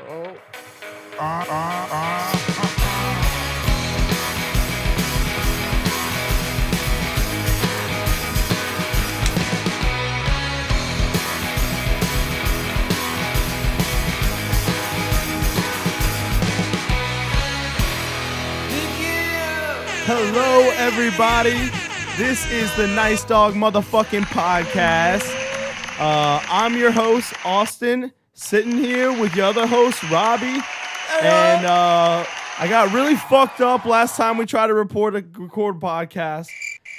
Oh. Hello, everybody. This is the Nice Dog motherfucking podcast. I'm your host, Austin, sitting here with your other host, Robby. And I got really fucked up last time we tried to record a podcast.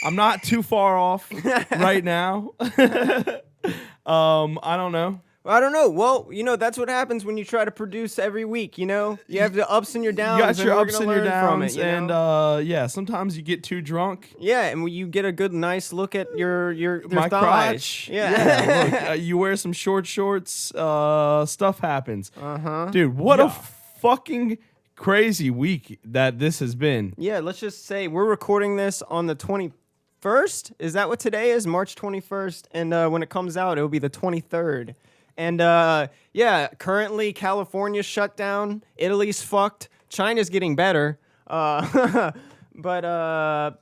I'm not too far off right now. I don't know. I don't know. Well, you know, that's what happens when you try to produce every week, you know? You have the ups and your downs. You got your and we're ups gonna and your learn from downs. it, you And know? yeah, sometimes you get too drunk. Yeah, and you get a good, nice look at your My thighs. crotch. Yeah. Look, you wear some short shorts, stuff happens. Uh-huh. Dude, what a fucking crazy week that this has been. Yeah, let's just say we're recording this on the 21st. Is that what today is? March 21st. And when it comes out, it'll be the 23rd. And yeah, currently California's shut down. Italy's fucked. China's getting better. But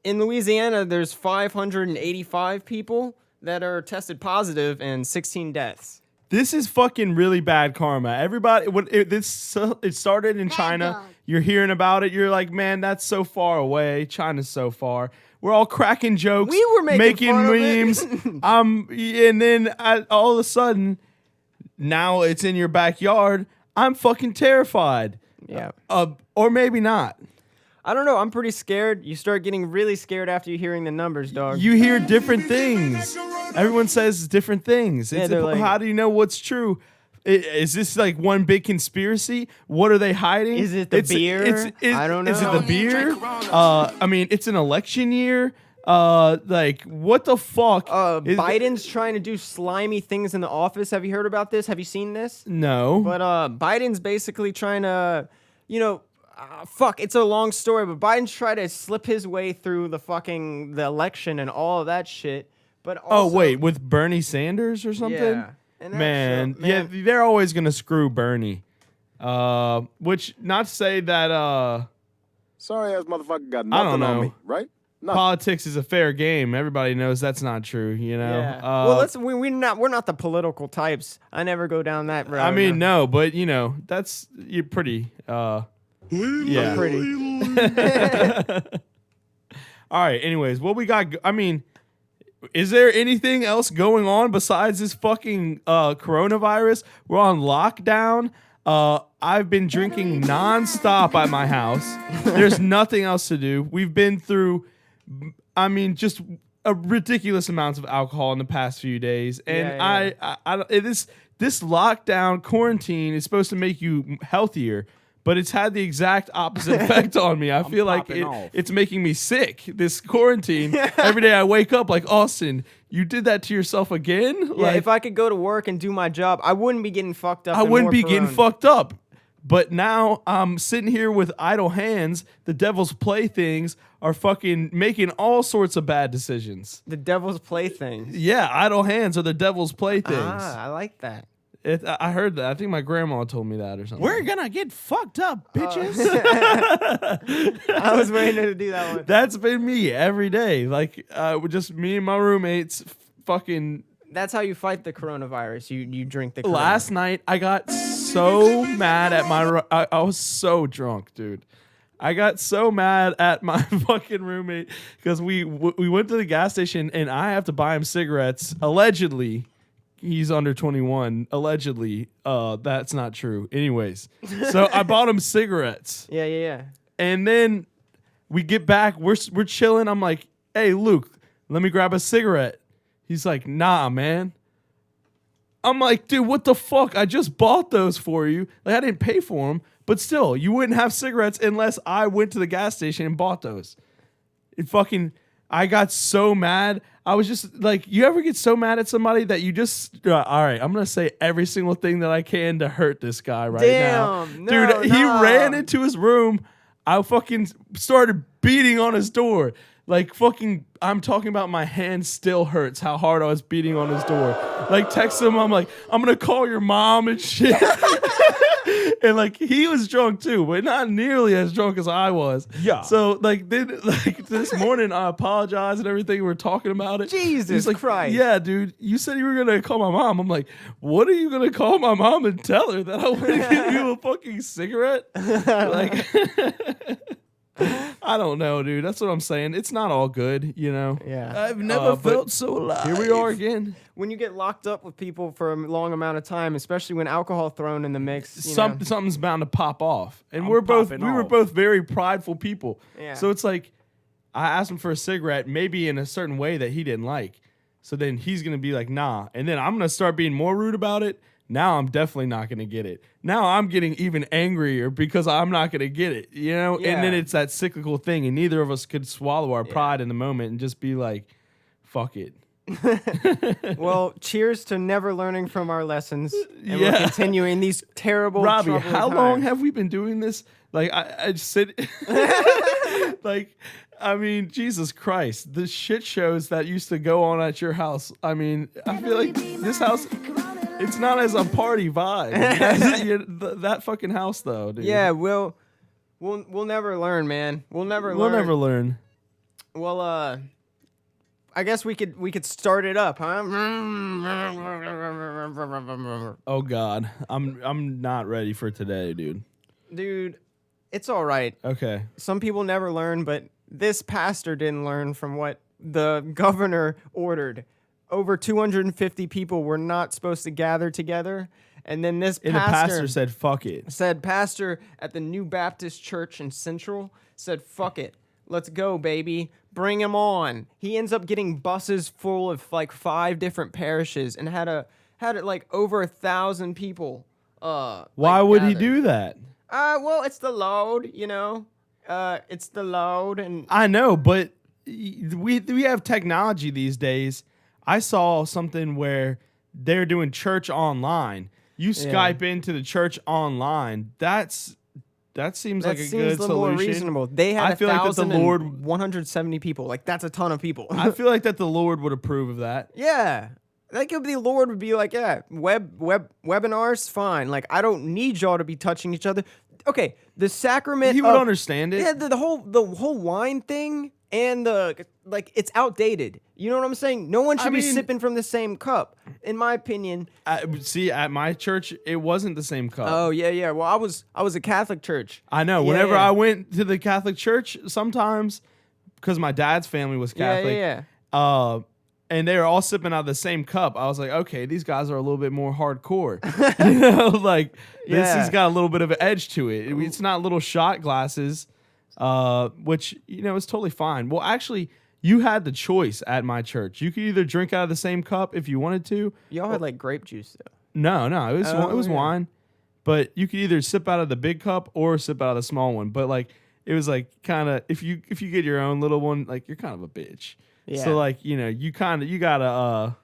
in Louisiana, there's 585 people that are tested positive and 16 deaths. This is fucking really bad karma. Everybody, it started in China. dog. You're hearing about it. You're like, man, that's so far away. China's so far. We're all cracking jokes. We were making fun of it. memes. And then all of a sudden, now it's in your backyard. I'm fucking terrified. Yeah. Or maybe not. I don't know. I'm pretty scared. You start getting really scared after you hearing the numbers, dog. You hear different things. Everyone says different things. Yeah, they're like- How do you know what's true? Is this like one big conspiracy? What are they hiding? Is it the beer? I don't Is it know. the beer? I mean, it's an election year. Like, what the fuck? Biden's trying to do slimy things in the office. Have you heard about this? Have you seen this? No. But Biden's basically trying to, you know, fuck, it's a long story, but Biden's trying to slip his way through the election and all of that shit. But also, wait, with Bernie Sanders or something? Yeah. And that Man, shit, yeah, they're always gonna screw Bernie. Which, not to say that Sorry ass motherfucker got I nothing don't on know. me, right? Nothing. politics is a fair game. Everybody knows that's not true. You know. Yeah. Well, we're not the political types. I never go down that road. I mean, no, but you know, you're pretty. Yeah. pretty. All right. Anyways, what we got? I mean, is there anything else going on besides this fucking coronavirus? We're on lockdown. I've been drinking nonstop at my house. There's nothing else to do. We've been through, I mean, just a ridiculous amounts of alcohol in the past few days, and this lockdown quarantine is supposed to make you healthier. But it's had the exact opposite effect on me. I feel like it's making me sick. This quarantine, every day I wake up like, Austin, you did that to yourself again? Yeah, Like, if I could go to work and do my job, I wouldn't be getting fucked up. I and wouldn't more be getting prone. fucked up. But now I'm sitting here with idle hands. The devil's playthings are fucking making all sorts of bad decisions. The devil's playthings. Yeah, idle hands are the devil's playthings. I like that. I heard that. I think my grandma told me that or something. We're gonna get fucked up, bitches. I was waiting to do that one. That's been me every day. Like, just me and my roommates fucking. That's how you fight the coronavirus. You drink the corona. Last night, I got so mad at I was so drunk, dude. I got so mad at my fucking roommate because we went to the gas station and I have to buy him cigarettes. Allegedly, he's under 21. Allegedly, that's not true. Anyways, so I bought him cigarettes. Yeah. And then we get back, we're chilling. I'm like, hey, Luke, let me grab a cigarette. He's like, nah, man. I'm like, dude, what the fuck? I just bought those for you. Like, I didn't pay for them, but still, you wouldn't have cigarettes unless I went to the gas station and bought those. I got so mad. I was just like, you ever get so mad at somebody that you just, all right, I'm going to say every single thing that I can to hurt this guy right now. Damn, Dude, he ran into his room. I fucking started beating on his door. Like fucking, I'm talking about my hand still hurts how hard I was beating on his door. Like text him, I'm like, I'm gonna call your mom and shit. And like he was drunk too, but not nearly as drunk as I was. Yeah. So like then like this morning I apologized and everything. We were talking about it. Jesus He's like, Christ. Yeah, dude. You said you were gonna call my mom. I'm like, what are you gonna call my mom and tell her that I want to give you a fucking cigarette? Like I don't know, dude. That's what I'm saying. It's not all good, you know. Yeah. I've never but felt so alive. Here we are again. When you get locked up with people for a long amount of time, especially when alcohol thrown in the mix, you know. Something's bound to pop off, and I'm we were popping off. both very prideful people. Yeah. So it's like I asked him for a cigarette, maybe in a certain way that he didn't like. So then he's gonna be like, nah, and then I'm gonna start being more rude about it. Now I'm definitely not gonna get it. Now I'm getting even angrier because I'm not gonna get it, you know. Yeah. And then it's that cyclical thing, and neither of us could swallow our pride in the moment and just be like, fuck it. Well, cheers to never learning from our lessons, and we're Yeah. continuing these terrible. Robbie, troubling how long times. have we been doing this? Like, I just sit, like, I mean, Jesus Christ, the shit shows that used to go on at your house. I mean, I feel like this house, it's not as a party vibe. That fucking house, though, dude. Yeah, we'll never learn, man. We'll never We'll learn. never learn. Well, I guess we could start it up, huh? Oh God, I'm not ready for today, dude. Dude, it's all right. Okay. Some people never learn, but this pastor didn't learn from what the governor ordered. Over 250 people were not supposed to gather together, and then this And the pastor said, "Fuck it." pastor at the New Baptist Church in Central said, "Fuck it, let's go, baby, bring him on." He ends up getting buses full of like 5 different parishes and had like over 1,000 people. Why would he do that? Well, it's the load, you know. It's the load, and I know, but we have technology these days. I saw something where they're doing church online. You Skype into the church online. That seems like a good little more solution. reasonable. They had I feel like that the Lord 170 people. Like that's a ton of people. I feel like that the Lord would approve of that. Yeah. Like if the Lord would be like, yeah, webinars, fine. Like I don't need y'all to be touching each other. Okay, the sacrament. He would understand it. Yeah, the whole wine thing and it's outdated. You know what I'm saying? No one should be mean- sipping from the same cup, in my opinion. See, at my church, it wasn't the same cup. Oh yeah. Well, I was a Catholic church. I know. Yeah, Whenever yeah. I went to the Catholic church, sometimes because my dad's family was Catholic, Yeah. And they were all sipping out of the same cup. I was like, okay, these guys are a little bit more hardcore. You know, like this Yeah. has got a little bit of an edge to it. It's not little shot glasses, which you know is totally fine. Well, actually, you had the choice at my church. You could either drink out of the same cup if you wanted to. Y'all had like grape juice though. No, it was Oh, yeah. wine, but you could either sip out of the big cup or sip out of the small one. But like it was like kind of if you get your own little one, like you're kind of a bitch. Yeah. So like you know you gotta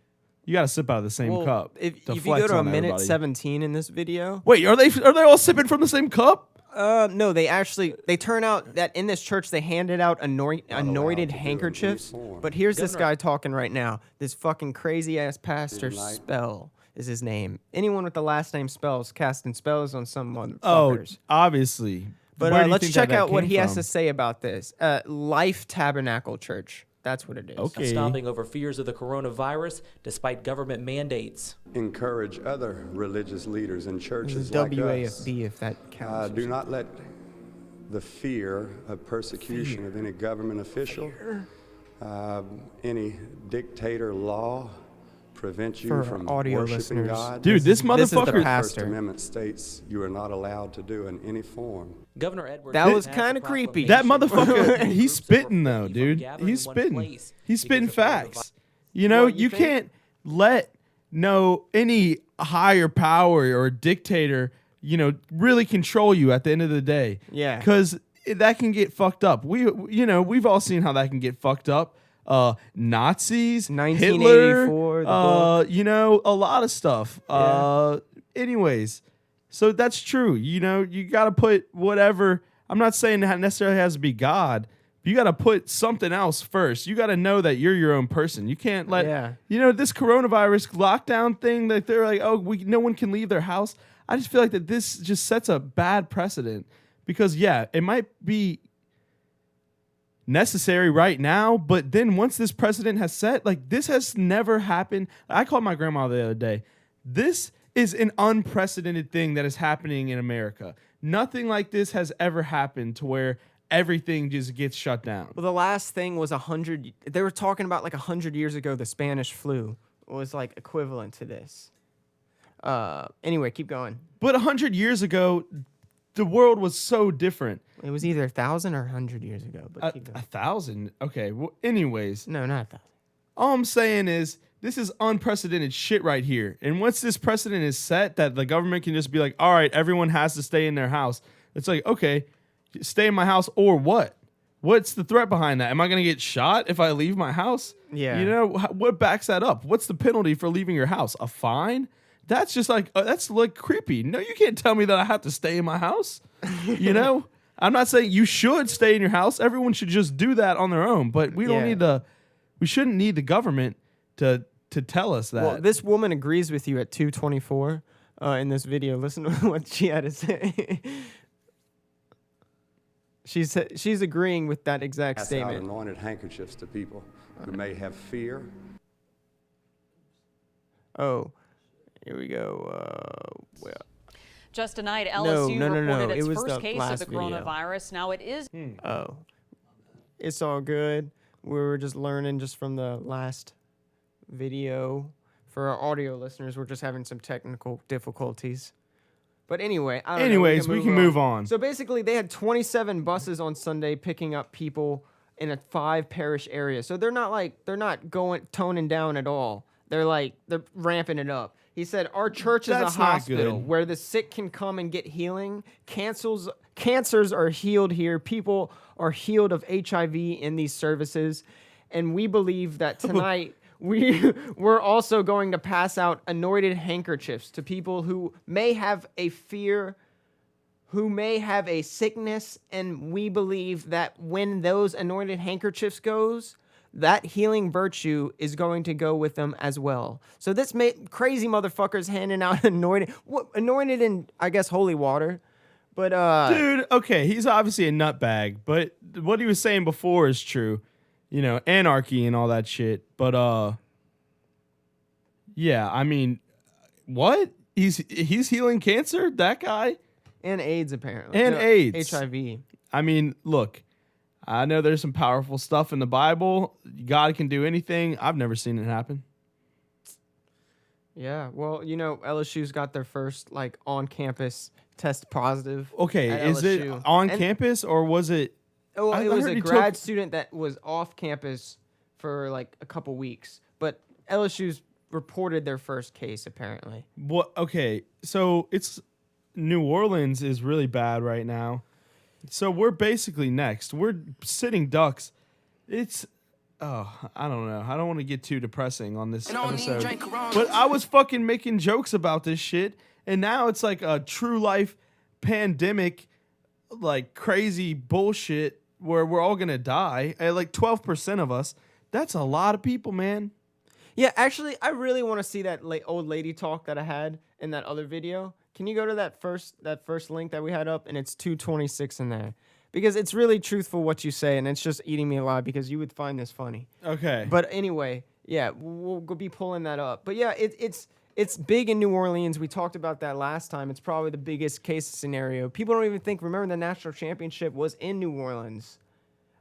sip out of the same Well, cup. If to you flex go to a on minute everybody. 17 in this video, Wait, are they all sipping from the same cup? no, they turn out that in this church they handed out anointed handkerchiefs. But here's this guy talking right now. This fucking crazy ass pastor Spell is his name. Anyone with the last name Spells casting spells on some motherfuckers. Obviously. But Where do you let's think check that out what came he has from? to say about this. Life Tabernacle Church. That's what it is. Okay. Stomping over fears of the coronavirus despite government mandates. Encourage other religious leaders and This churches is like us. WAFB if that counts. Do not let the fear of persecution of any government official, any dictator law prevent you For from audio worshiping listeners. God. Dude, this This is the motherfucker. The First pastor. Amendment states you are not allowed to do in any form. Governor Edwards That was passed kinda a creepy. That proclamation motherfucker, prohibiting he's groups of spitting over though, 50 from dude. gathering He's in one spitting. place He's spitting because of facts. You know, What, you you think? can't let any higher power or dictator, you know, really control you at the end of the day. Yeah. Because that can get fucked up. We've all seen how that can get fucked up. Nazis, 1984, Hitler, the book. you know, a lot of stuff. Yeah. Anyways, so that's true. You know, you got to put whatever. I'm not saying that necessarily has to be God, you got to put something else first. You got to know that you're your own person. You can't let, this coronavirus lockdown thing that they're like, oh, no one can leave their house. I just feel like that this just sets a bad precedent because, it might be necessary right now, but then once this precedent has set, like this has never happened. I called my grandma the other day. This is an unprecedented thing that is happening in America. Nothing like this has ever happened to where everything just gets shut down. Well, the last thing was 100. They were talking about like 100 years ago, the Spanish flu was like equivalent to this. Anyway, keep going. But 100 years ago, the world was so different. It was either 1,000 or 100 years ago. But keep going. 1,000? Okay. Well, anyways. No, not 1,000. All I'm saying is this is unprecedented shit right here. And once this precedent is set that the government can just be like, all right, everyone has to stay in their house. It's like, okay, stay in my house or what? What's the threat behind that? Am I going to get shot if I leave my house? Yeah. You know, what backs that up? What's the penalty for leaving your house? A fine? That's just like, that's like creepy. No, you can't tell me that I have to stay in my house. You know, I'm not saying you should stay in your house. Everyone should just do that on their own. But we don't need we shouldn't need the government to tell us that. Well, this woman agrees with you at 2:24 in this video. Listen to what she had to say. She's agreeing with that exact Pass statement. out anointed handkerchiefs to people who may have fear. Oh, here we go. Well. Just tonight, LSU reported its It was first the case of last the video. coronavirus. Now it is. Oh, it's all good. We were just learning just from the last video. For our audio listeners, we're just having some technical difficulties. But anyway, I don't know, we can move on. So basically, they had 27 buses on Sunday picking up people in a 5 parish area. So they're not going toning down at all. They're ramping it up. He said, our church is That's a not hospital good. where the sick can come and get healing. Cancers are healed here. People are healed of HIV in these services. And we believe that tonight we're also going to pass out anointed handkerchiefs to people who may have a fear, who may have a sickness. And we believe that when those anointed handkerchiefs goes, that healing virtue is going to go with them as well. So this crazy motherfucker's handing out anointed in, I guess, holy water. But dude, okay, he's obviously a nutbag, but what he was saying before is true. You know, anarchy and all that shit. But yeah, I mean, what? He's healing cancer? That guy? and AIDS apparently. And AIDS. HIV. I mean, look, I know there's some powerful stuff in the Bible. God can do anything. I've never seen it happen. Yeah, well, you know, LSU's got their first on-campus test positive. Okay, at is it LSU. on And- campus or was it? Oh, I it was heard a he grad took- student that was off campus for a couple weeks, but LSU's reported their first case apparently. What? Okay, so it's New Orleans is really bad right now. So we're basically next. We're sitting ducks. It's I don't know. I don't want to get too depressing on this episode. But I was fucking making jokes about this shit, and now it's like a true life pandemic, like crazy bullshit where we're all gonna die. Like 12% of us. That's a lot of people, man. Yeah, actually, I really want to see that old lady talk that I had in that other video. Can you go to that first link that we had up, and it's 226 in there, because it's really truthful what you say, and it's just eating me alive because you would find this funny. Okay. But anyway, yeah, we'll be pulling that up. But yeah, it's big in New Orleans. We talked about that last time. It's probably the biggest case scenario. People don't even remember the national championship was in New Orleans.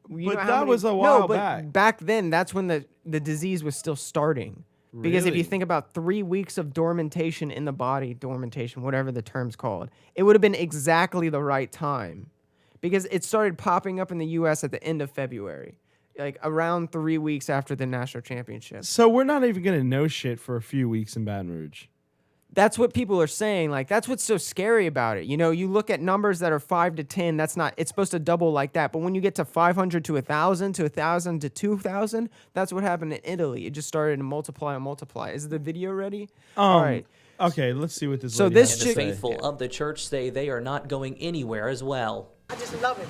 But that was a while back. Back then, that's when the disease was still starting. Because if you Really? think about 3 weeks of dormantation in the body, whatever the term's called, it would have been exactly the right time. Because it started popping up in the U.S. at the end of February, like around 3 weeks after the national championship. So we're not even gonna know shit for a few weeks in Baton Rouge. That's what people are saying. Like, that's what's so scary about it. You know, you look at numbers that are 5 to 10, it's supposed to double like that. But when you get to 500 to 1,000 to 1,000 to 2,000, that's what happened in Italy. It just started to multiply and multiply. Is the video ready? All right. Okay, let's see what this. So lady this has And to the chick- say. faithful of the church say they are not going anywhere as well. I just love it.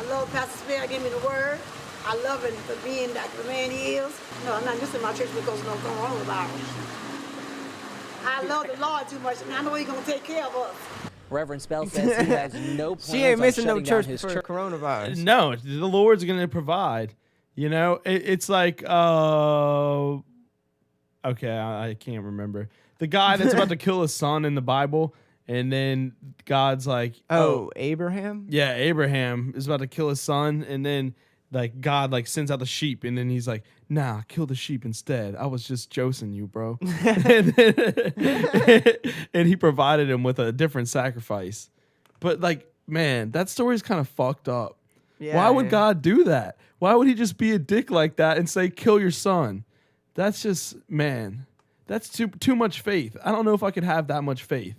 I love Pastor Smith giving me the word. I love him for being like the man he is. No, I'm not missing my church because no coronavirus. I love the Lord too much, and I know He's gonna take care of us. Reverend Spell says he has no plans She ain't missing on no shutting down church his for church. coronavirus. No, the Lord's going to provide. You know, it's like, okay, I can't remember. The guy that's about to kill his son in the Bible, and then God's like, Oh, Abraham? yeah, Abraham is about to kill his son, and then like God like sends out the sheep, and then he's like, nah, kill the sheep instead. I was just josing you, bro. And he provided him with a different sacrifice. But like, man, that story's kind of fucked up. Yeah, Why would yeah. God do that? Why would he just be a dick like that and say, kill your son? That's just, man, that's too much faith. I don't know if I could have that much faith.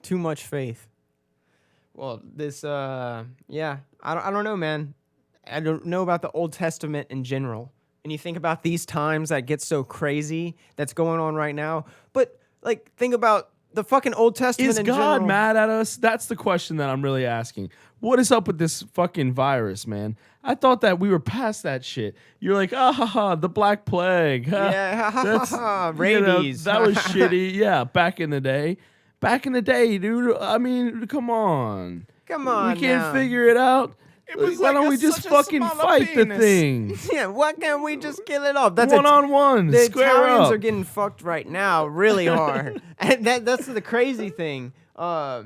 Too much faith. Well, this, yeah, I don't know, man. I don't know about the Old Testament in general. And you think about these times that get so crazy that's going on right now. But, like, think about the fucking Old Testament Is in God general. mad at us? That's the question that I'm really asking. What is up with this fucking virus, man? I thought that we were past that shit. You're like, the Black Plague. Yeah, That's, rabies. that was shitty. Yeah, back in the day. Back in the day, dude. I mean, come on. Come on We can't now. figure it out. was Why like don't a- we just such a fucking smaller fight the penis. thing? Yeah, why can't we just kill it off? That's One-on-one. The Square Italians up. are getting fucked right now, really hard. And that's the crazy thing. Yeah,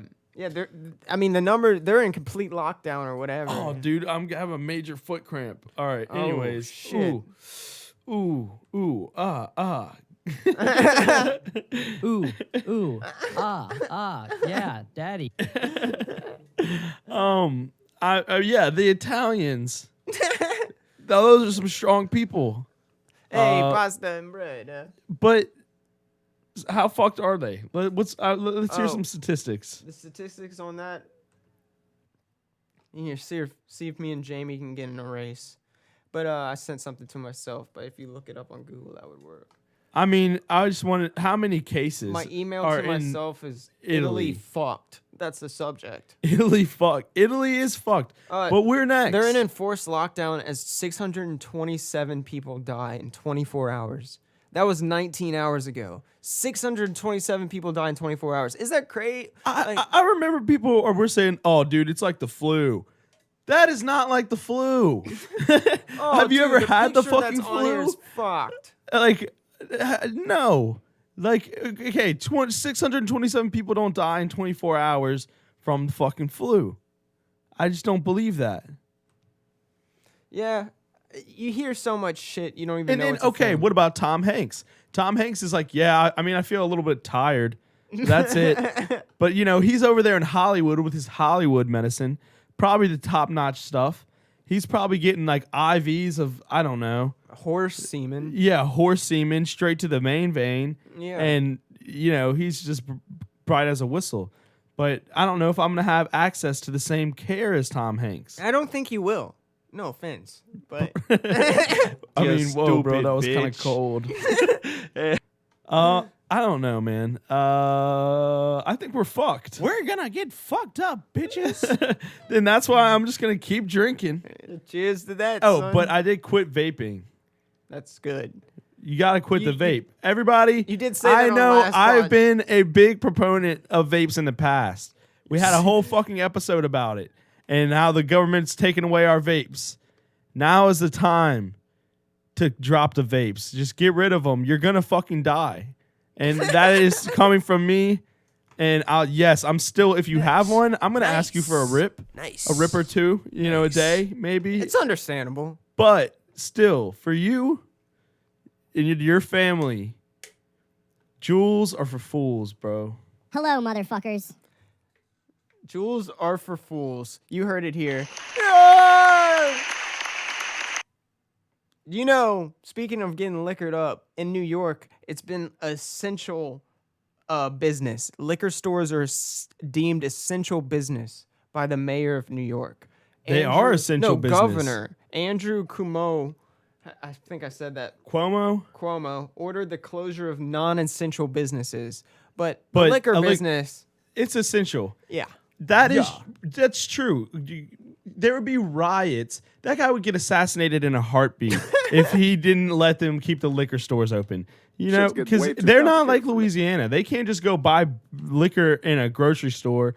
they're in complete lockdown or whatever. Oh, dude, I'm gonna have a major foot cramp. All right. Oh, Anyways, shit. ooh, Yeah, daddy. yeah, the Italians. Those are some strong people. Hey, pasta and bread. But how fucked are they? Let's hear Oh. some statistics. The statistics on that. Here, see if me and Jamie can get in a race. But I sent something to myself. But if you look it up on Google, that would work. I mean, I just wanted how many cases? My email are to in myself is Italy fucked. That's the subject. Italy fucked. Italy is fucked. But we're next. They're in enforced lockdown as 627 people die in 24 hours. That was 19 hours ago. 627 people die in 24 hours. Is that crazy? I remember people were saying, "Oh, dude, it's like the flu." That is not like the flu. Have you ever had the fucking that's on here flu? is fucked. Like, no. Like, okay, 627 people don't die in 24 hours from the fucking flu. I just don't believe that. Yeah, you hear so much shit you don't even And know. then, it's a okay, thing. what about Tom Hanks? Tom Hanks is like, yeah, I mean, I feel a little bit tired. That's it. But, you know, he's over there in Hollywood with his Hollywood medicine, probably the top-notch stuff. He's probably getting like IVs of, I don't know. Horse semen. Yeah, horse semen straight to the main vein. Yeah. And, you know, he's just bright as a whistle. But I don't know if I'm going to have access to the same care as Tom Hanks. I don't think you will. No offense, but I mean, whoa, bro, stupid that was kind of bitch. cold. I don't know, man. I think we're fucked. We're gonna get fucked up, bitches. And that's why I'm just going to keep drinking. Cheers to that. Oh, son. but I did quit vaping. That's good. You got to quit You- the vape. Everybody, you did say that I on know last I've pod. been a big proponent of vapes in the past. We had a whole fucking episode about it and how the government's taking away our vapes. Now is the time to drop the vapes. Just get rid of them. You're going to fucking die. And that is coming from me. And yes, I'm still, if you have one, I'm going to ask you for a rip. Nice. A rip or two, you know, a day, maybe. It's understandable. But still, for you and your family, jewels are for fools, bro. Hello, motherfuckers. Jewels are for fools. You heard it here. You know, speaking of getting liquored up, in New York, it's been essential business. Liquor stores are deemed essential business by the mayor of New York. They are essential business. Governor Andrew Cuomo, I think I said that. Cuomo ordered the closure of non-essential businesses. But But liquor a business, It's essential. yeah. That's true. There would be riots. That guy would get assassinated in a heartbeat if he didn't let them keep the liquor stores open. You know, Shit's getting because way too they're not complicated like for me. Louisiana. They can't just go buy liquor in a grocery store,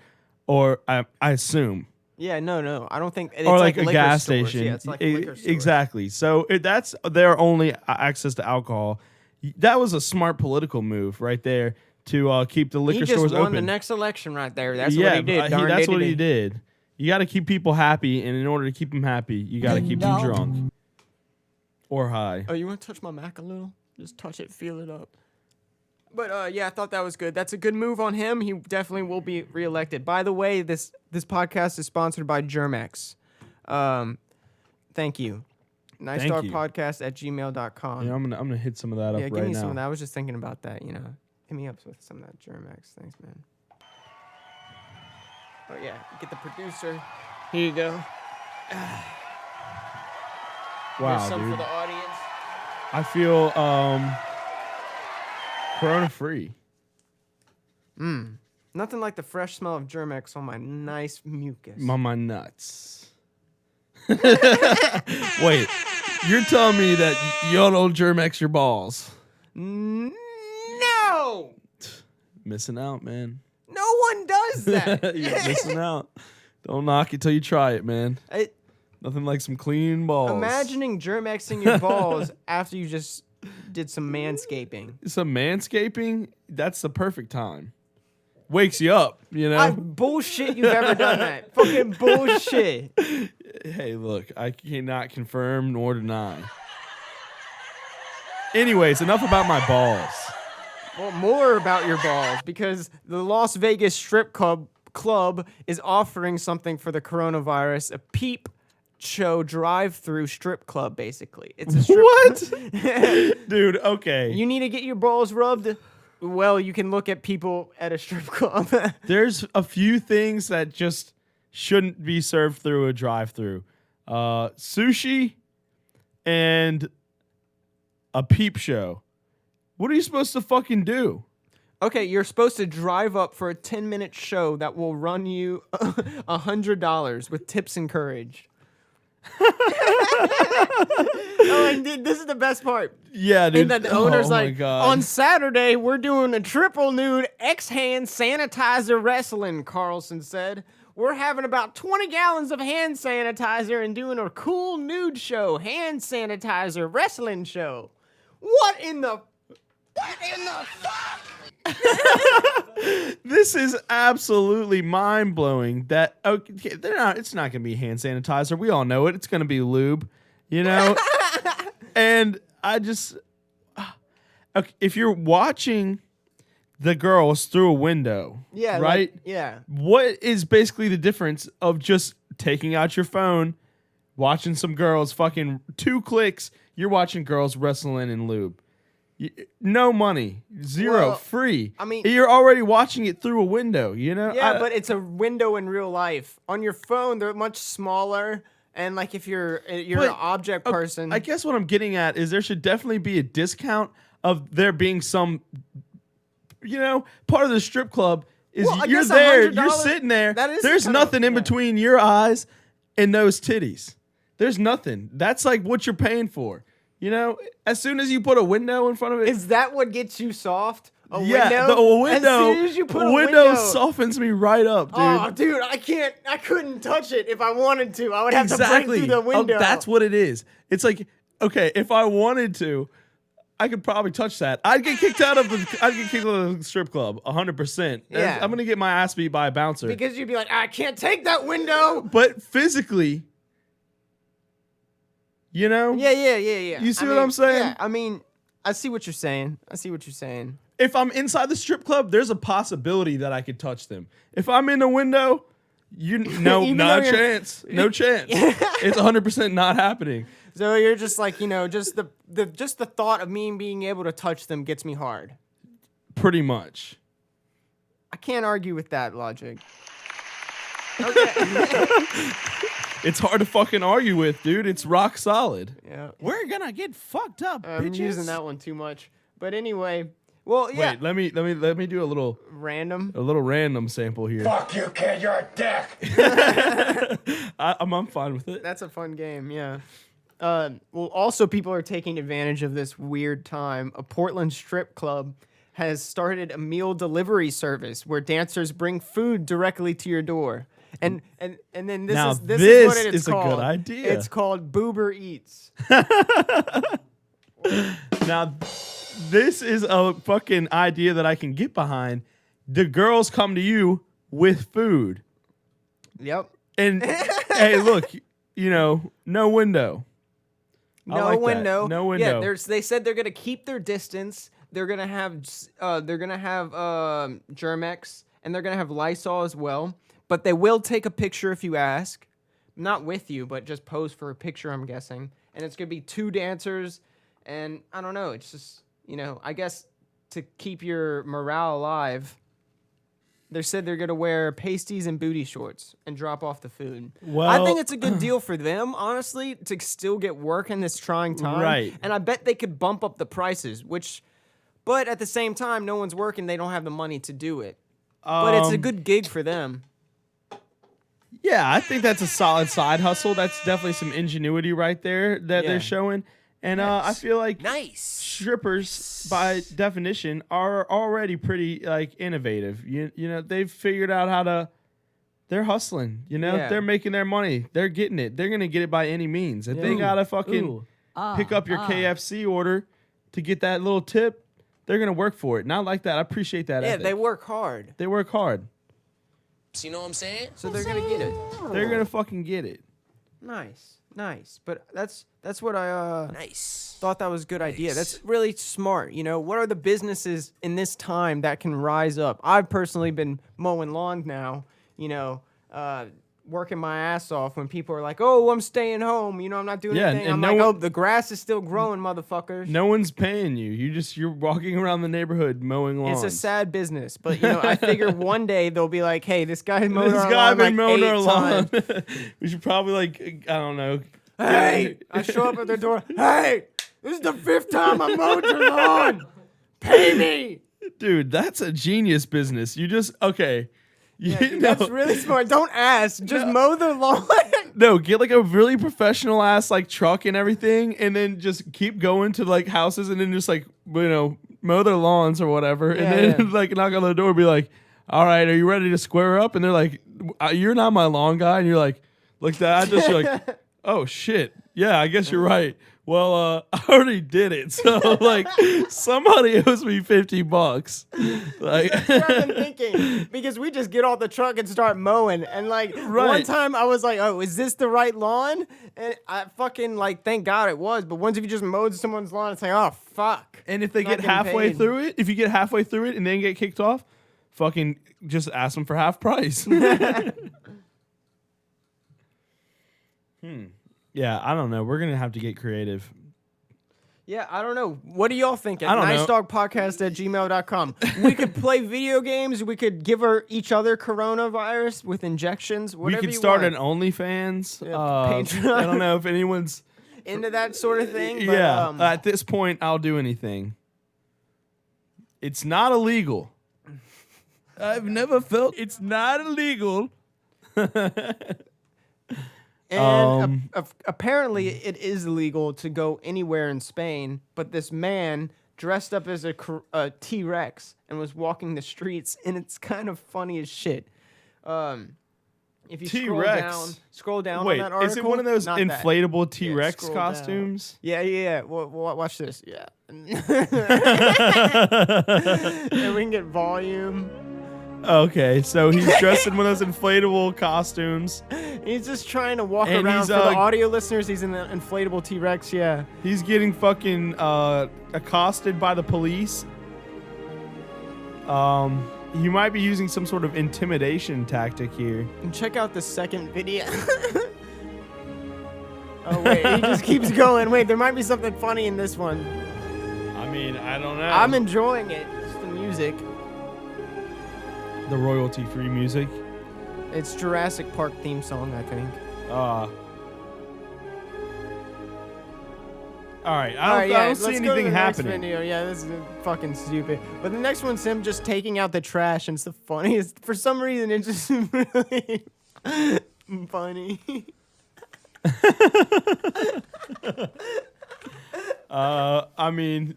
or I assume, Yeah, no. I don't think. It's or like a liquor gas stores. station. Yeah, it's like liquor stores. Exactly. So that's their only access to alcohol. That was a smart political move right there to keep the liquor He stores just won open. the next election right there. That's what he did. That's what he did. You got to keep people happy, and in order to keep them happy, you got to keep them drunk or high. Oh, you want to touch my Mac a little? Just touch it, feel it up. But yeah, I thought that was good. That's a good move on him. He definitely will be reelected. By the way, this podcast is sponsored by Germex. Thank you. NiceDogPodcast@gmail.com. Yeah, I'm gonna hit some of that up right now. Give me some of that. I was just thinking about that. You know, hit me up with some of that Germex. Thanks, man. Oh yeah, get the producer. Here you go. Wow, Here's some dude. for the audience. I feel corona free. Nothing like the fresh smell of Germex on my nice mucus. On my nuts. Wait, you're telling me that y'all don't Germex your balls? No, Missing out, man. no one does that. You're missing out. Don't knock it till you try it, man. I- Nothing like some clean balls. Imagining Germexing your balls after you just did some manscaping. Some manscaping, that's the perfect time. Wakes you up, you know? Bullshit you've ever done that. Fucking bullshit. Hey, look, I cannot confirm nor deny. Anyways, enough about my balls. Well, more about your balls, because the Las Vegas Strip Club is offering something for the coronavirus, a peep show drive-through strip club, basically. It's a strip What? Dude, okay. You need to get your balls rubbed? Well, you can look at people at a strip club. There's a few things that just shouldn't be served through a drive-through. Sushi and a peep show. What are you supposed to fucking do? Okay, you're supposed to drive up for a 10-minute show that will run you $100 with tips encouraged. And this is the best part. Yeah, dude. And the owner's Oh my like, God. on Saturday, we're doing a triple nude X-hand sanitizer wrestling, Carlson said. We're having about 20 gallons of hand sanitizer and doing a cool nude show, hand sanitizer wrestling show. What in the fuck? This is absolutely mind-blowing that okay, it's not going to be hand sanitizer. We all know it. It's going to be lube, you know? And I just okay, if you're watching the girls through a window, Yeah, right? like, yeah. What is basically the difference of just taking out your phone, watching some girls, fucking 2 clicks, you're watching girls wrestling in lube. No money, zero, Well, free. I mean- you're already watching it through a window, you know? Yeah, but it's a window in real life. On your phone, they're much smaller. And like if you're an object person. I guess what I'm getting at is there should definitely be a discount of there being some, you know, part of the strip club is Well, I you're guess there, $100 you're sitting there. that is There's kind of- nothing in yeah. between your eyes and those titties. There's nothing. That's like what you're paying for. You know, as soon as you put a window in front of it, Is that what gets you soft? A yeah, window? the window. As soon as you put a a window window softens me right up, dude. Oh, dude, I couldn't touch it if I wanted to. I would have to break through the window. Oh, that's what it is. It's like, okay, if I wanted to, I could probably touch that. I'd get kicked out of the strip club 100%. Yeah. I'm gonna get my ass beat by a bouncer. Because you'd be like, I can't take that window. But physically, you know, Yeah. You see what I'm saying? Yeah, I mean, I see what you're saying. if I'm inside the strip club, there's a possibility that I could touch them. If I'm in the window, Even not though a you're- chance. No chance. It's 100% not happening. So you're just like, you know, just the thought of me being able to touch them gets me hard. Pretty much. I can't argue with that logic. Okay. It's hard to fucking argue with, dude. It's rock solid. Yeah. We're gonna get fucked up, I'm bitches. using that one too much. But anyway, Well, yeah. Wait, let me do a little Random. sample here. Fuck you, kid, you're a dick. I'm fine with it. That's a fun game, yeah. Well, also people are taking advantage of this weird time. A Portland strip club has started a meal delivery service where dancers bring food directly to your door. And then this Now is what this it's is a called. good idea. It's called Boober Eats. Now, this is a fucking idea that I can get behind. The girls come to you with food. Yep. And hey, look, no window. I like that. No window. Yeah, they said they're gonna keep their distance. They're gonna have Germex, and they're gonna have Lysol as well. But they will take a picture if you ask, not with you, but just pose for a picture. I'm guessing, and it's gonna be 2 dancers, and I don't know. It's just I guess to keep your morale alive. They said they're gonna wear pasties and booty shorts and drop off the food. Well, I think it's a good deal for them, honestly, to still get work in this trying time. Right. And I bet they could bump up the prices, but at the same time, no one's working. They don't have the money to do it. But it's a good gig for them. Yeah, I think that's a solid side hustle. That's definitely some ingenuity right there that they're showing. And I feel like strippers, by definition, are already pretty innovative. You know, they've figured out how to. They're hustling. They're making their money. They're getting it. They're gonna get it by any means. If they gotta fucking pick up your KFC order to get that little tip, they're gonna work for it. Not like that. I appreciate that. Yeah, ethic. they work hard. They work hard. You know what I'm saying? So they're gonna get it. They're gonna fucking get it. Nice. But that's what I thought that was a good idea. That's really smart. What are the businesses in this time that can rise up? I've personally been mowing lawns now, working my ass off when people are like, "Oh, I'm staying home. I'm not doing anything." and I'm no like, one- "Oh, the grass is still growing, motherfuckers." No one's paying you. You're walking around the neighborhood mowing lawns. It's a sad business, but I figure one day they'll be like, "Hey, this guy mowed This our guy lawn been mowing 8 our lawn. times." We should probably I don't know. Hey, I show up at their door. Hey, this is the 5th time I mowed your lawn. Pay me. Dude, that's a genius business. You just okay. That's really smart. Don't ask. Just mow their lawn. No, get like a really professional ass truck and everything, and then just keep going to houses, and then just mow their lawns or whatever, and then knock on the door and be like, "All right, are you ready to square up?" And they're like, "You're not my lawn guy," and you're like that. You're like, "Oh shit, yeah, I guess you're right." Well, I already did it, so somebody owes me $50. That's what I've been thinking, because we just get off the truck and start mowing, and one time I was like, "Oh, is this the right lawn?" And I fucking thank God it was. But once if you just mowed someone's lawn, it's like, "Oh fuck." And if they get halfway through it, if you get halfway through it and then get kicked off, fucking just ask them for half price. Yeah, I don't know. We're going to have to get creative. Yeah, I don't know. What do y'all think? I don't know. NiceDogPodcast@gmail.com. We could play video games. We could give each other coronavirus with injections. Whatever We could you start want. an OnlyFans. Yeah, Patreon. I don't know if anyone's into that sort of thing. But, yeah, at this point, I'll do anything. It's not illegal. I've never felt it's not illegal. And apparently it is illegal to go anywhere in Spain, but this man dressed up as a T-Rex and was walking the streets, and it's kind of funny as shit. If you scroll down Wait, on that article. is it one of those Not that. inflatable T-Rex scroll costumes? down. Yeah. Well, watch this. Yeah. And we can get volume. Okay, so he's dressed in one of those inflatable costumes. He's just trying to walk And around. he's, For the audio listeners, he's in the inflatable T-Rex, yeah. He's getting fucking accosted by the police. He might be using some sort of intimidation tactic here. And check out the second video. Oh, wait, he just keeps going. Wait, there might be something funny in this one. I mean, I don't know. I'm enjoying it. It's the music. The royalty-free music. It's Jurassic Park theme song, I think. All right, All right, I don't let's see go to anything the next happening. video. Yeah, this is fucking stupid. But the next one's him just taking out the trash, and it's the funniest. For some reason, it's just really funny. I mean,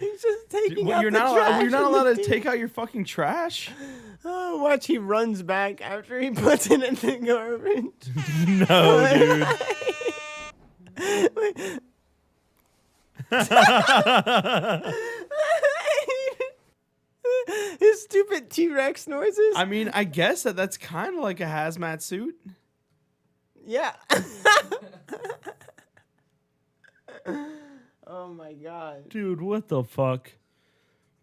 He's just taking out you're the not trash. you're not in allowed the to bin. take out your fucking trash. Oh, watch, he runs back after he puts it in the garbage. No, dude. His stupid T-Rex noises. I mean, I guess that's kind of like a hazmat suit. Yeah. Oh my god. Dude, what the fuck?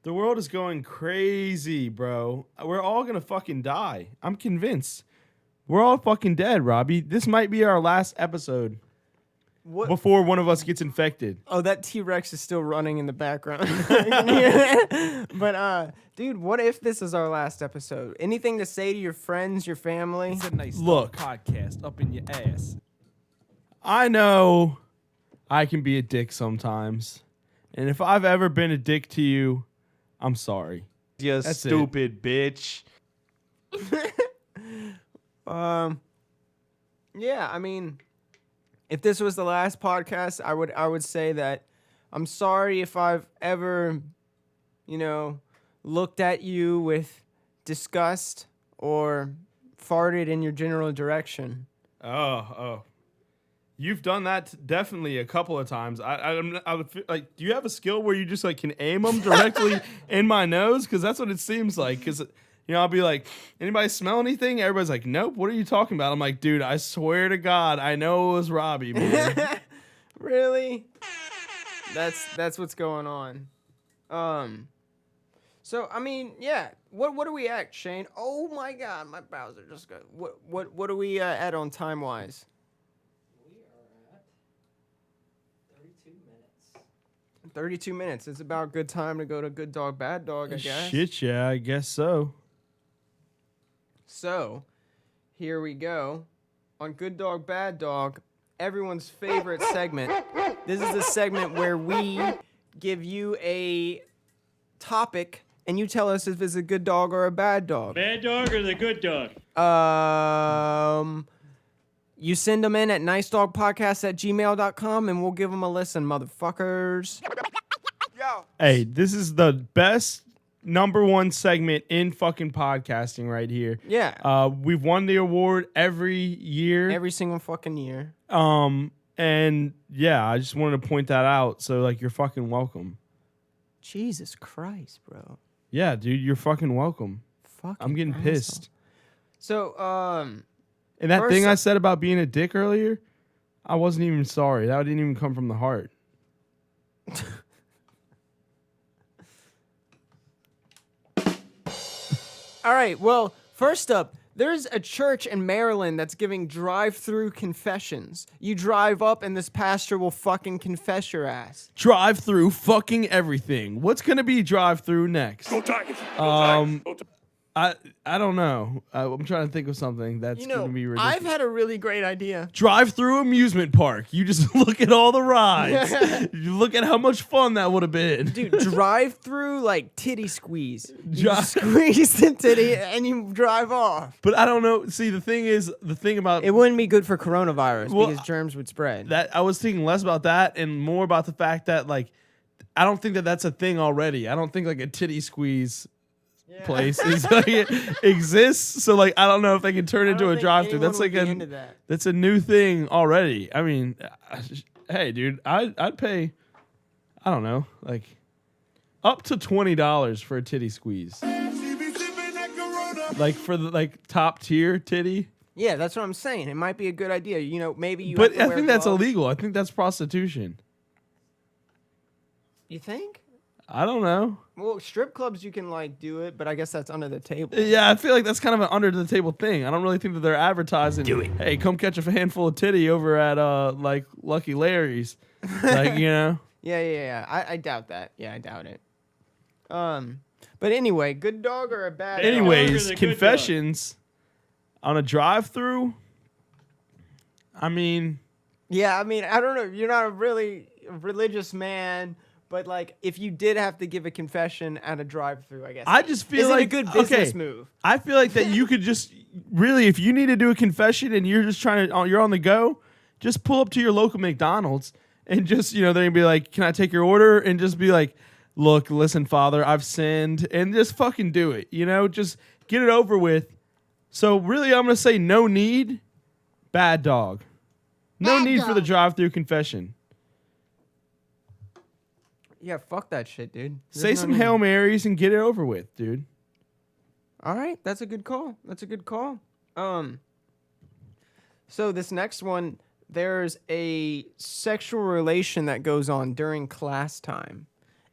The world is going crazy, bro. We're all gonna fucking die. I'm convinced. We're all fucking dead, Robbie. This might be our last episode What? before one of us gets infected. Oh, that T-Rex is still running in the background. But, dude, what if this is our last episode? Anything to say to your friends, your family? It's a nice Look. podcast up in your ass. I know I can be a dick sometimes. And if I've ever been a dick to you, I'm sorry. You That's it. stupid bitch. Yeah, I mean, if this was the last podcast, I would say that I'm sorry if I've ever, looked at you with disgust or farted in your general direction. Oh. You've done that definitely a couple of times. I would feel like, do you have a skill where you just like can aim them directly in my nose? Because that's what it seems like. Because I'll be like, anybody smell anything? Everybody's like, nope. What are you talking about? I'm like, dude, I swear to God, I know it was Robbie, man. Really? That's what's going on. So I mean, yeah. What are we at, Shane? Oh my God, my browser just got. What are we at on time wise? 32 minutes. It's about a good time to go to Good Dog, Bad Dog, I guess. Shit, yeah, I guess so. So, here we go. On Good Dog, Bad Dog, everyone's favorite segment. This is a segment where we give you a topic, and you tell us if it's a good dog or a bad dog. Bad dog or the good dog? You send them in at nicedogpodcast@gmail.com, and we'll give them a listen, motherfuckers. Hey, this is the best #1 segment in fucking podcasting right here. Yeah. We've won the award every year. Every single fucking year. And yeah, I just wanted to point that out. So like, you're fucking welcome. Jesus Christ, bro. Yeah, dude, you're fucking welcome. Fucking I'm getting asshole. pissed. So, And that First- thing I said about being a dick earlier, I wasn't even sorry. That didn't even come from the heart. all right, well, first up, there's a church in Maryland that's giving drive-through confessions. You drive up and this pastor will fucking confess your ass. Drive through fucking everything. What's gonna be drive through next? I don't know. I'm trying to think of something that's gonna be ridiculous. I've had a really great idea. Drive through amusement park. You just look at all the rides. You look at how much fun that would have been. Dude, drive through like titty squeeze. You Dri- squeeze the titty and you drive off. But I don't know. See, the thing about It wouldn't be good for coronavirus Well, because germs would spread. that, I was thinking less about that and more about the fact that like, I don't think that that's a thing already. I don't think like a titty squeeze place is like it exists. So like, I don't know if they can turn it into a drive-through. That's like that's a new thing already. I mean, hey, dude, I'd pay. I don't know, like up to $20 for a titty squeeze. Like for the like top tier titty. Yeah, that's what I'm saying. It might be a good idea. Maybe you. But have to I wear think that's gloves. illegal. I think that's prostitution. You think? I don't know. Well, strip clubs you can like do it, but I guess that's under the table. Yeah, I feel like that's kind of an under the table thing. I don't really think that they're advertising. Do it. Hey, come catch a handful of titty over at like Lucky Larry's. Like, Yeah. I doubt that. Yeah, I doubt it. But anyway, good dog or a bad dog? Anyways, the good confessions on a drive-through. I mean, Yeah, I mean, I don't know. You're not a really religious man, but like, if you did have to give a confession at a drive-through, I guess. I just feel is like it a good business move? I feel like that you could just really, if you need to do a confession and you're just trying to, you're on the go, just pull up to your local McDonald's and just, they're gonna be like, "Can I take your order?" And just be like, "Look, listen, Father, I've sinned," and just fucking do it. Just get it over with. So really, I'm gonna say no need, bad dog. No need for the drive-through confession. Yeah, fuck that shit, dude. Say some Hail Marys and get it over with, dude. All right, that's a good call. So this next one, there's a sexual relation that goes on during class time.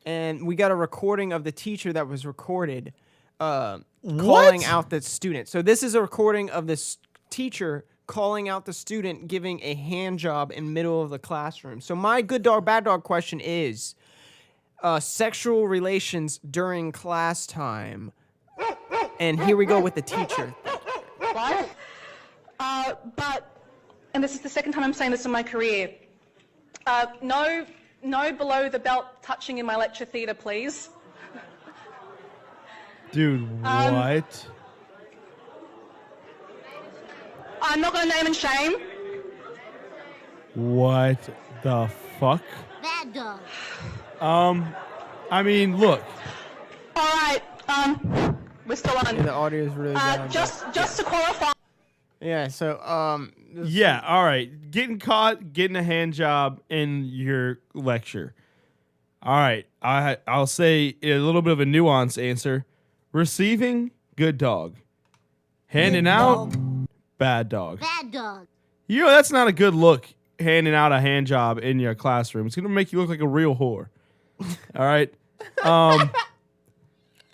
And we got a recording of the teacher that was recorded calling out the student. So this is a recording of this teacher calling out the student giving a hand job in middle of the classroom. So my good dog, bad dog question is sexual relations during class time. And here we go with the teacher. What? And this is the second time I'm saying this in my career, no below the belt touching in my lecture theatre, please. Dude, what? I'm not going to name and shame. What the fuck? Bad dog. I mean, look. All right, we're still on. Yeah, the audio is really bad. Just to qualify. Yeah, so Yeah, all right. Getting caught, getting a hand job in your lecture. All right, I'll say a little bit of a nuanced answer. Receiving, good dog. Handing out, bad dog. Bad dog. That's not a good look, handing out a hand job in your classroom. It's going to make you look like a real whore. All right?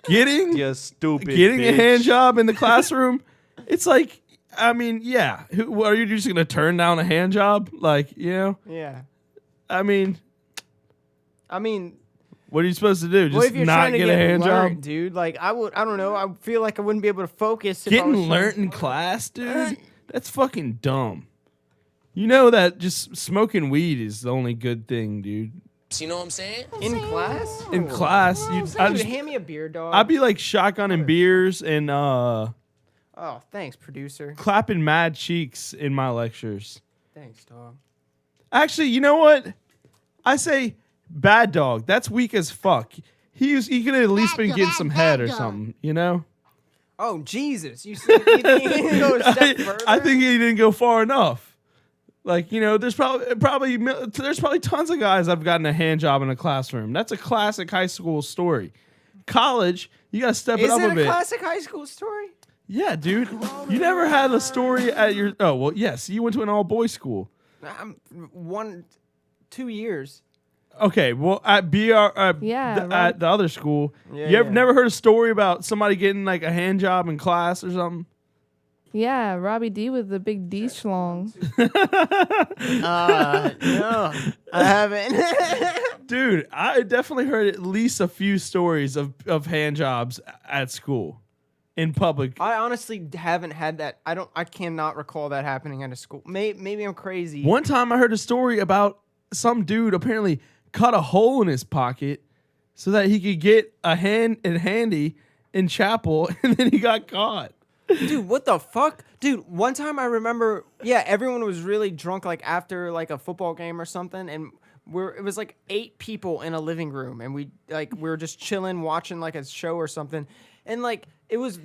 Getting You stupid a bitch. hand job in the classroom, it's like, I mean, yeah. Are you just going to turn down a hand job? Like, yeah. I mean, what are you supposed to do? What Just if you're not trying to get get a hand learned, job? dude? Like, I don't know. I feel like I wouldn't be able to focus. If I Getting was learned in class, dude? That's fucking dumb. You know that just smoking weed is the only good thing, dude. You know what I'm saying? in class. In class, Dude, hand me a beer, dog. I'd be like shotgunning beers and Oh, thanks, producer. clapping mad cheeks in my lectures. Thanks, dog. Actually, you know what? I say bad dog. That's weak as fuck. He could have at least been getting some head or something, Oh, Jesus. You think he didn't go a step further? I think he didn't go far enough. Like, there's probably tons of guys I've gotten a hand job in a classroom. That's a classic high school story. College, you gotta step it up a bit. Is it a classic high school story? Yeah, dude. You never had a story at your... Oh, well, yes. You went to an all-boys school. 2 years. Okay, well, at at the other school, you ever never heard a story about somebody getting like a hand job in class or something? Yeah, Robbie D with the big D schlong. No, I haven't. Dude, I definitely heard at least a few stories of hand jobs at school. In public. I honestly haven't had that. I cannot recall that happening at a school. Maybe I'm crazy. One time I heard a story about some dude apparently cut a hole in his pocket so that he could get a handy in chapel, and then he got caught. Dude, what the fuck? Dude, one time I remember, everyone was really drunk like after like a football game or something, and it was like 8 people in a living room, and we were just chilling watching like a show or something. And like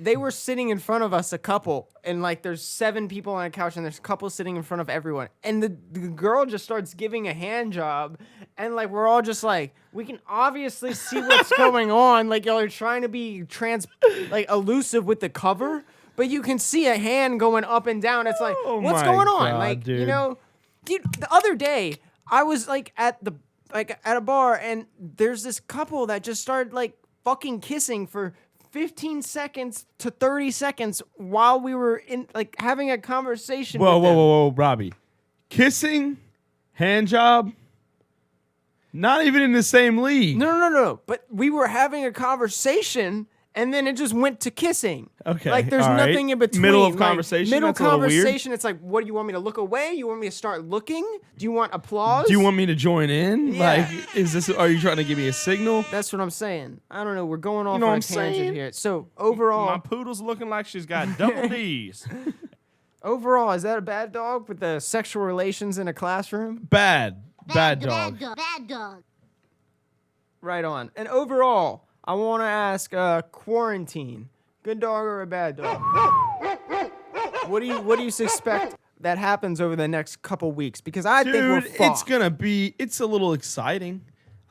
they were sitting in front of us, a couple, and like there's 7 people on a couch, and there's a couple sitting in front of everyone. And the girl just starts giving a hand job, and like we're all just like, we can obviously see what's going on. Like y'all are trying to be elusive with the cover, but you can see a hand going up and down. It's like, what's going on? God, like, dude. Dude, the other day I was like at a bar, and there's this couple that just started like fucking kissing for 15 seconds to 30 seconds while we were in like having a conversation. Whoa, Robbie. Kissing, hand job, not even in the same league. No. But we were having a conversation, and then it just went to kissing. Okay, Like there's all right. nothing in between. Middle of Like, conversation? Middle That's a little weird. conversation. It's like, what do you want me to look away? You want me to start looking? Do you want applause? Do you want me to join in? Yeah. Like, are you trying to give me a signal? That's what I'm saying. I don't know. We're going off know on what a I'm tangent saying? here. So overall, My poodle's looking like she's got double D's. overall, is that a bad dog with the sexual relations in a classroom? Bad dog. Bad dog. Right on. And overall, I want to ask, quarantine, good dog or a bad dog? What do you suspect that happens over the next couple weeks? Because I think we're fucked. It's a little exciting.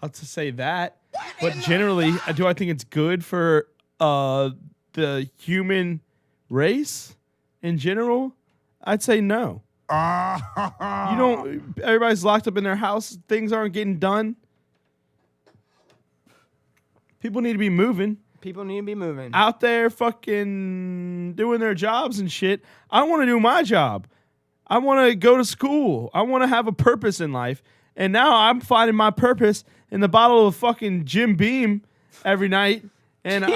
I'll just say that. But generally, do I think it's good for the human race in general? I'd say no. Everybody's locked up in their house. Things aren't getting done. People need to be moving. People need to be moving. Out there fucking doing their jobs and shit. I want to do my job. I want to go to school. I want to have a purpose in life. And now I'm finding my purpose in the bottle of fucking Jim Beam every night. And,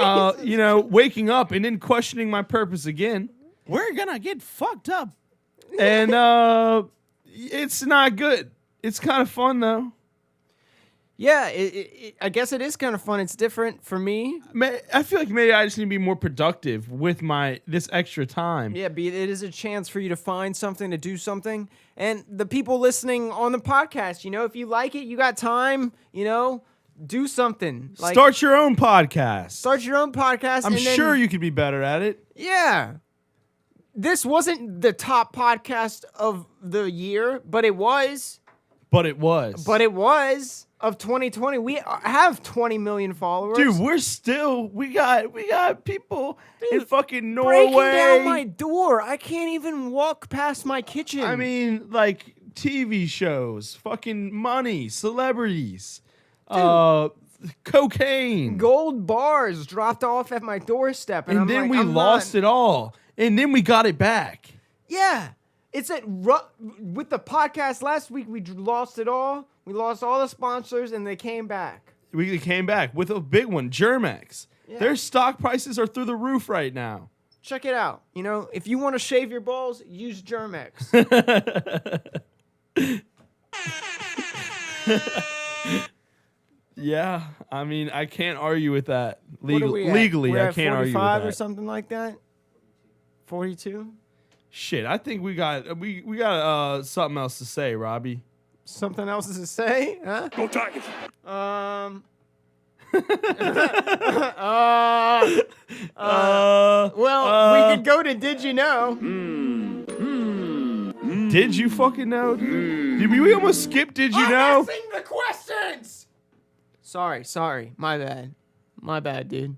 waking up and then questioning my purpose again. We're gonna get fucked up. And it's not good. It's kind of fun, though. Yeah, I guess it is kind of fun. It's different for me. I feel like maybe I just need to be more productive with this extra time. Yeah, it is a chance for you to find something, to do something. And the people listening on the podcast, if you like it, you got time, do something. Like, Start your own podcast. Start your own podcast. I'm sure you could be better at it. Yeah. This wasn't the top podcast of the year, but it was. But it was. Of 2020, we have 20 million followers. Dude, we got people in fucking Norway. Breaking down my door. I can't even walk past my kitchen. I mean, like TV shows, fucking money, celebrities, cocaine. Gold bars dropped off at my doorstep. And then we lost it all. And then we got it back. Yeah. It's with the podcast last week, we lost it all. We lost all the sponsors, and they came back. We came back with a big one, Germex. Yeah. Their stock prices are through the roof right now. Check it out. If you want to shave your balls, use Germex. Yeah, I mean, I can't argue with that. Legally, I can't argue with that. 45 or something like that? 42? Shit, I think we got something else to say, Robbie. Something else to say? Huh? Go Tigers. Well, we could go to Did You Know? Did you fucking know? Did we almost skip Did You Know? I'm asking the questions! Sorry. My bad, dude.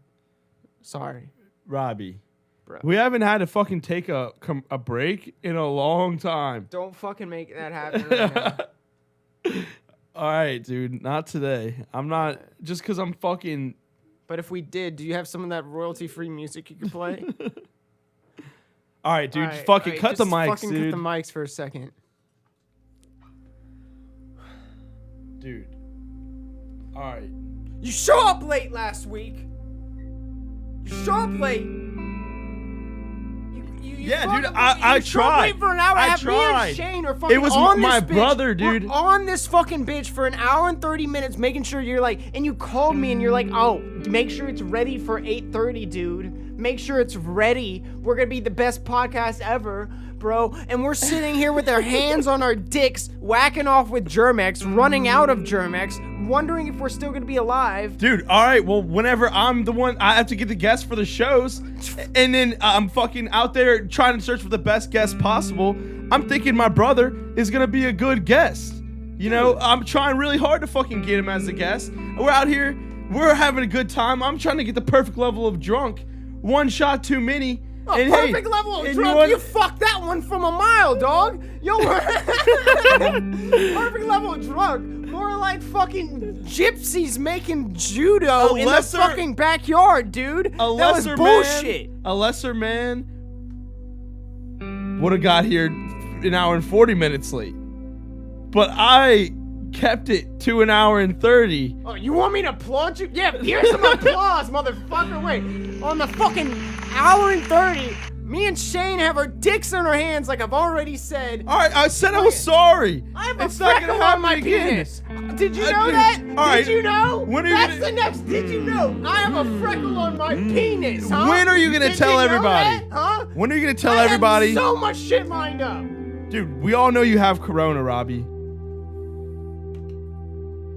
Sorry. Robbie. Bro. We haven't had to fucking take a break in a long time. Don't fucking make that happen right now. All right, dude. Not today. I'm not... Just because I'm fucking... But if we did, do you have some of that royalty-free music you could play? All right, dude. All right, fucking cut the mics, fucking dude. cut the mics for a second. Dude. All right. You show up late last week. You show up late. Yeah, dude, I tried. For an hour. I Me and tried. Shane are fucking It was on my this bitch. brother, dude. We're on this fucking bitch for an hour and 30 minutes, making sure you're like, and you called me and you're like, oh, make sure it's ready for 8:30, dude. Make sure it's ready. We're gonna be the best podcast ever, bro. And we're sitting here with our hands on our dicks, whacking off with Germex, running out of Germex, wondering if we're still gonna be alive. Dude, all right, well, whenever I'm the one, I have to get the guests for the shows, and then I'm fucking out there trying to search for the best guest possible. I'm thinking my brother is gonna be a good guest. I'm trying really hard to fucking get him as a guest. We're out here, we're having a good time. I'm trying to get the perfect level of drunk. One shot too many. And Perfect level of drunk. You fucked that one from a mile, dog. Yo, perfect level of drunk. More like fucking gypsies making judo in the fucking backyard, dude. That was bullshit. A lesser man would have got here an hour and 40 minutes late. But I kept it to an hour and 30. Oh, you want me to applaud you? Yeah, here's some applause, motherfucker. Wait, on the fucking hour and 30, me and Shane have our dicks in our hands, like I've already said. All right, I said I was sorry. I have It's a not freckle gonna on my happen again. penis. Did you know that? All right. Did you know? When are you That's gonna- the next. Did you know? I have a freckle on my penis, huh? When are you gonna Did tell you know everybody? that, huh? When are you gonna tell I have everybody? so much shit lined up. Dude, we all know you have corona, Robbie.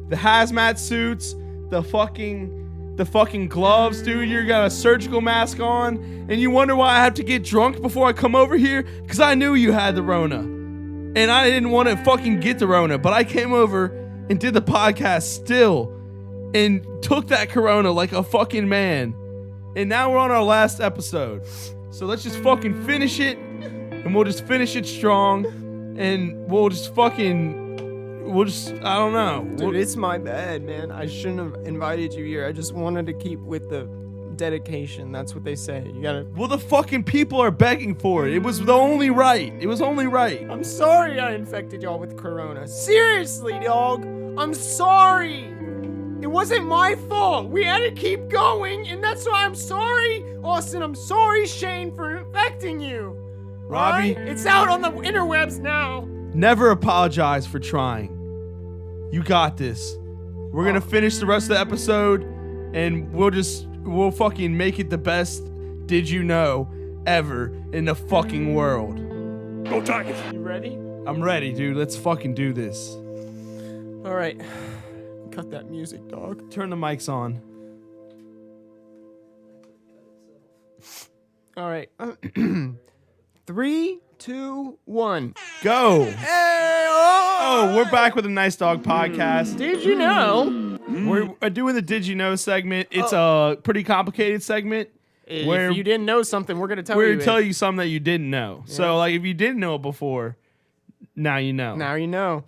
The hazmat suits, the fucking gloves, dude. You got a surgical mask on, and you wonder why I have to get drunk before I come over here? Because I knew you had the Rona. And I didn't want to fucking get the Rona, but I came over and did the podcast still and took that corona like a fucking man. And now we're on our last episode. So let's just fucking finish it, and we'll just finish it strong, and we'll just I don't know. Dude, it's my bad, man. I shouldn't have invited you here. I just wanted to keep with the dedication. That's what they say. You gotta. Well, the fucking people are begging for it. It was the only right. It was only right. I'm sorry I infected y'all with corona. Seriously, dog. I'm sorry. It wasn't my fault. We had to keep going, and that's why I'm sorry. Austin, I'm sorry, Shane, for infecting you. Robbie. Right? It's out on the interwebs now. Never apologize for trying. You got this. We're gonna finish the rest of the episode, and we'll fucking make it the best Did You Know ever in the fucking world. Go Tigers. You ready? I'm ready, dude. Let's fucking do this. All right. Cut that music, dog. Turn the mics on. All right. 3, 2, 1. Go. Hey, Oh, we're back with a Nice Dog podcast. Did you know? We're doing the Did You Know segment. It's a pretty complicated segment. Where If you didn't know something, we're going to tell we're you. going to tell you something that you didn't know. Yeah. So, like, if you didn't know it before, now you know. Now you know.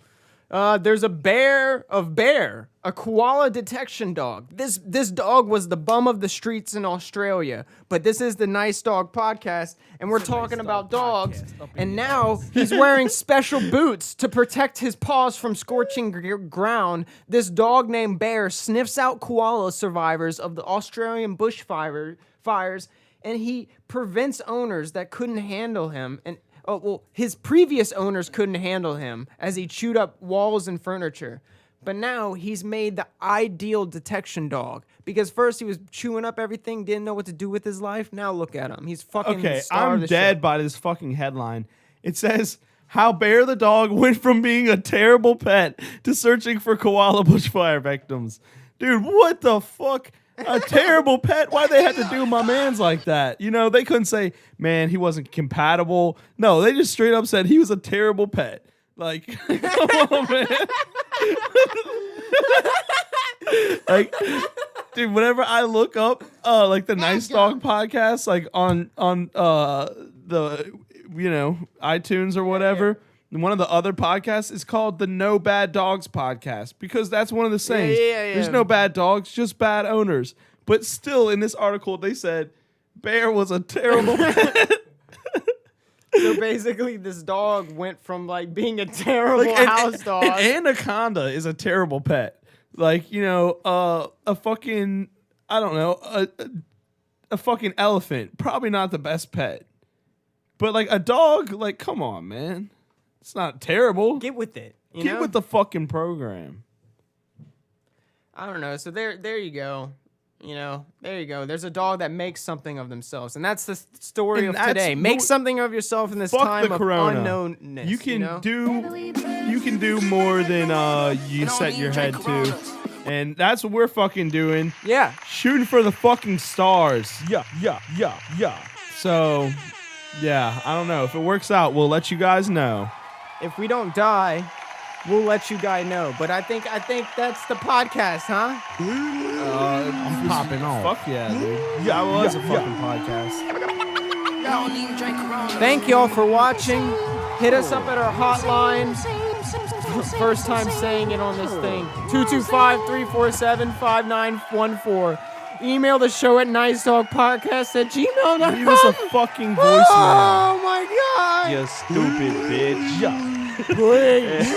There's a a koala detection dog. This dog was the bum of the streets in Australia, but this is the Nice Dog podcast, and we're talking about dogs. And now he's wearing special boots to protect his paws from scorching ground. This dog named Bear sniffs out koala survivors of the Australian bushfires, and he prevents owners that couldn't handle him and. Oh, well, his previous owners couldn't handle him as he chewed up walls and furniture. But now he's made the ideal detection dog. Because first he was chewing up everything, didn't know what to do with his life. Now look at him. He's fucking the star of I'm the dead show. by this fucking headline. It says, how Bear the dog went from being a terrible pet to searching for koala bushfire victims. Dude, what the fuck? A terrible pet? Why they had to do my mans like that? You know, they couldn't say, man, he wasn't compatible. No, they just straight up said he was a terrible pet. Like, come on, man. Like, dude, whenever I look up like the Nice Dog podcast, like on the iTunes or whatever. One of the other podcasts is called the No Bad Dogs podcast because that's one of the sayings. Yeah. There's no bad dogs, just bad owners. But still, in this article, they said Bear was a terrible pet. So basically, this dog went from like being a terrible house dog. An anaconda is a terrible pet. Like, you know, a fucking, I don't know, a fucking elephant. Probably not the best pet. But like a dog, like, come on, man. It's not terrible. Get with it. Get with the fucking program. I don't know. So there you go. You know, there you go. There's a dog that makes something of themselves, and that's the story And of today. Make something of yourself in this time of unknownness. You can do more than you set your head to, and that's what we're fucking doing. Yeah, shooting for the fucking stars. Yeah. So, yeah, I don't know if it works out. We'll let you guys know. If we don't die, we'll let you guys know. But I think that's the podcast, huh? I'm popping off. Fuck yeah, dude. Yeah, it was a fucking podcast. Thank y'all for watching. Hit us up at our hotline. First time saying it on this thing. 225-347-5914. Email the show at nicedogpodcast@gmail.com. Leave us a fucking voicemail. Oh my god. You stupid bitch. Please.